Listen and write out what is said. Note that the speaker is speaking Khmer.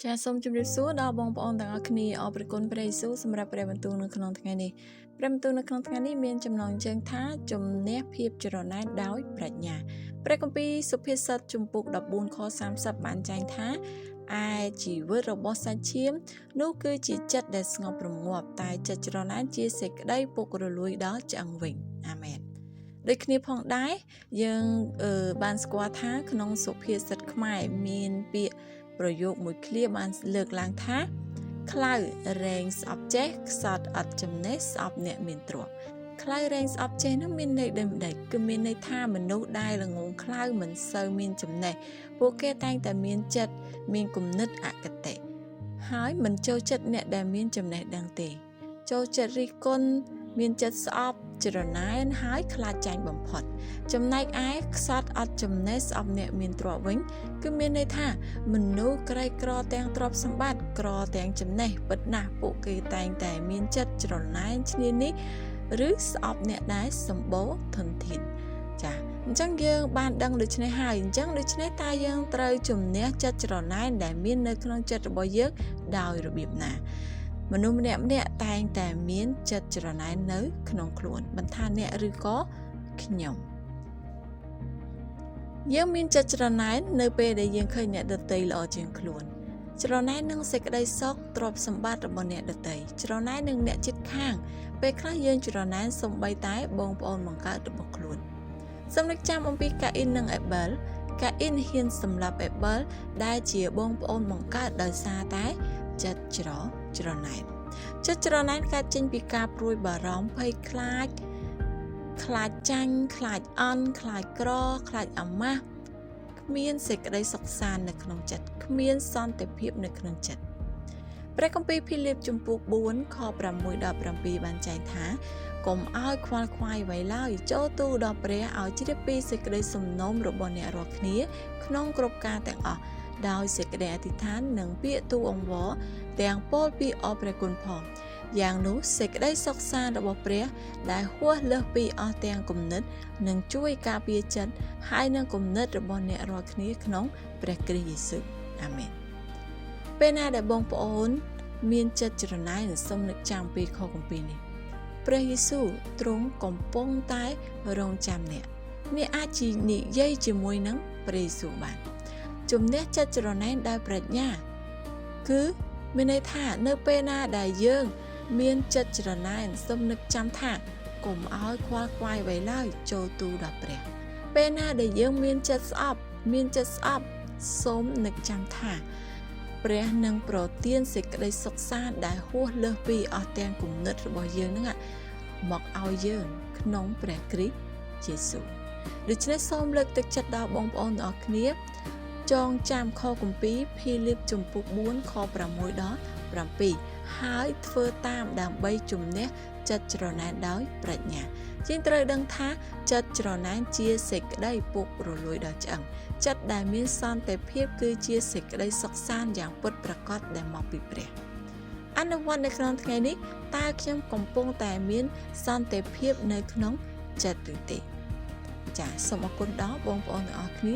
ចាសូមជម្រាបសួរដល់បងប្អូនទាំងអស់គ្នាអរព្រគុណព្រះយេស៊ូវសម្រាប់ព្រះបន្ទូលនៅក្នុងថ្ងៃនេះព្រះបន្ទូលនៅក្នុងថ្ងៃនេះមានចំណងជើងថាជំនះភាពច្រណែនដោយប្រាជ្ញាព្រះគម្ពីរសុភាសិតជំពូក14ខ30បានចែងថាឯជីវិតរបស់សាច់ឈាមនោះគឺជាចិត្តដែលស្ងប់រងាប់តែចិត្តច្រណែនជាសេចក្តីពុករលួយដល់ឆ្អឹងវិញអាមែនដូចគ្នាផងដែរយើងបានស្គាល់ថាក្នុងសុភាសិតខ្មែរមានពាក្យប្រយោគមួយឃ្លាបានលើកឡើងថាខ្លៅរែងស្អប់ចេះខ្សត់អត់ចំណេះស្អប់អ្នកមានទ្រព្យខ្លៅរែងស្អប់ចេះនោះមានន័យដូចម្ដេចគឺមានន័យថាមនុស្សដែលល្ងងខ្លៅមិនសូវមានចំណេះពួកគេតែងតែមានចិត្តមានគំនិតអគតិហើយមិនចូលចិត្តអ្នកដែលមានចំណេះដឹងទេចូលចិត្តរិះគន់មានចិត្តស្អប់ច្រណែនហើយខ្លាចចាញ់បំផុតចំណែកឯខ្សត់អត់ចំណេះស្អប់អ្នកមានទ្រព្យវិញគឺមានន័យថាមនុស្សក្រីក្រទាំងទ្រព្យសម្បត្តិក្រទាំងចំណេះពិតណាស់ពួកគេតែងតែមានចិត្តច្រណែនឈ្នានីសឬស្អប់អ្នកដែលសម្បូរធនធានចាអញ្ចឹងយើងបានដឹងដូច្នេះហើយអញ្ចឹងដូច្នេះតើយើងត្រូវជំនះចិត្តច្រណែនដែលមាននៅក្នុងចិត្តរបស់យើងដោយរបៀបណាមនុស្សម្នាក់ៗតែងតែមានចិត្តច្រណែននៅក្នុងខ្លួនមិនថាអ្នកឬក៏ខ្ញុំយើងមានចិត្តច្រណែននៅពេលដែលយើងឃើញអ្នកដទៃល្អជាងខ្លួនច្រណែននឹងសេចក្តីសុខទ្រព្យសម្បត្តិរបស់អ្នកដទៃច្រណែននឹងអ្នកជិតខាងពេលខ្លះយើងច្រណែនសូម្បីតែបងប្អូនបង្កើតរបស់ខ្លួនសំណឹកចាំអំពីកាអ៊ីននិងអេប៊ែលកាអ៊ីនហ៊ានសម្លាប់អេប៊ែលដែលជាបងប្អូនបង្កើតដោយសារតែចិត្តច្រណែនចិត្តច្រណែនកើតចេញពីការព្រួយបារម្ភភ័យខ្លាចចាញ់ខ្លាចអន់ខ្លាចក្រខ្លាចអាម៉ាស់គ្មានសេចក្តីសុខសាន្តនៅក្នុងចិត្តគ្មានសន្តិភាពនៅក្នុងចិត្តព្រះគម្ពីរភីលីបជំពូក4ខ6ដល់7បានចែងថាកុំឲ្យខ្វល់ខ្វាយអ្វីឡើយចូលទូលដល់ព្រះឲ្យជ្រាបពីសេចក្តីសំណូមរបស់អ្នករាល់គ្នាក្នុងគ្រប់ការទាំងអស់ដោយសេចក្តីអធិដ្ឋាននិងពាក្យទូលអង្វរទាំងពោលពីអរព្រះគុណផងយ៉ាងនោះសេចក្តីសុខសាន្តរបស់ព្រះដែលហួសលើសពីអស់ទាំងគំនិតនឹងជួយការពារចិត្តហើយនឹងគំនិតរបស់អ្នករាល់គ្នាក្នុងព្រះគ្រីស្ទយេស៊ូវអាមែនពេលណាដែលបងប្អូនមានចិត្តច្រណែនសូមនឹកចាំពីខគម្ពីរនេះព្រះយេស៊ូវទ្រង់កំពុងតែរងចាំអ្នកអាចនិយាយជាមួយនឹងព្រះយេស៊ូវបានជំនះចិត្តច្រណែនដោយប្រាជ្ញាគឺមានន័យថានៅពេលណាដែលយើងមានចិត្តច្រណែនសូមនឹកចាំថាកុំឲ្យខ្វល់ខ្វាយអ្វីឡើយចូលទូលដល់ព្រះពេលណាដែលយើងមានចិត្តស្អប់សូមនឹកចាំថាព្រះនឹងប្រទានសេចក្តីសុខសាន្តដែលហួសលើសពីអស់ទាំងគំនិតរបស់យើងហ្នឹងមកឲ្យយើងក្នុងព្រះគ្រីស្ទយេស៊ូវដូច្នេះសូមលើកទឹកចិត្តដល់បងប្អូនទាំងអស់គ្នាចងចាំខគម្ពីរភីលីបជំពូក4ខ6ដល់7ហើយធ្វើតាមដើម្បីជំនះចិត្តច្រណែនដោយប្រាជ្ញាយើងត្រូវដឹងថាចិត្តច្រណែនជាសេចក្តីពុករលួយដល់ឆ្អឹងចិត្តដែលមានសន្តិភាពគឺជាសេចក្តីសុខសាន្តយ៉ាងពិតប្រាកដដែលមកពីព្រះអនុវត្តនៅក្នុងថ្ងៃនេះតើខ្ញុំកំពុងតែមានសន្តិភាពនៅក្នុងចិត្តឬទេចាសសូមអរគុណដល់បងប្អូនទាំងអស់គ្នា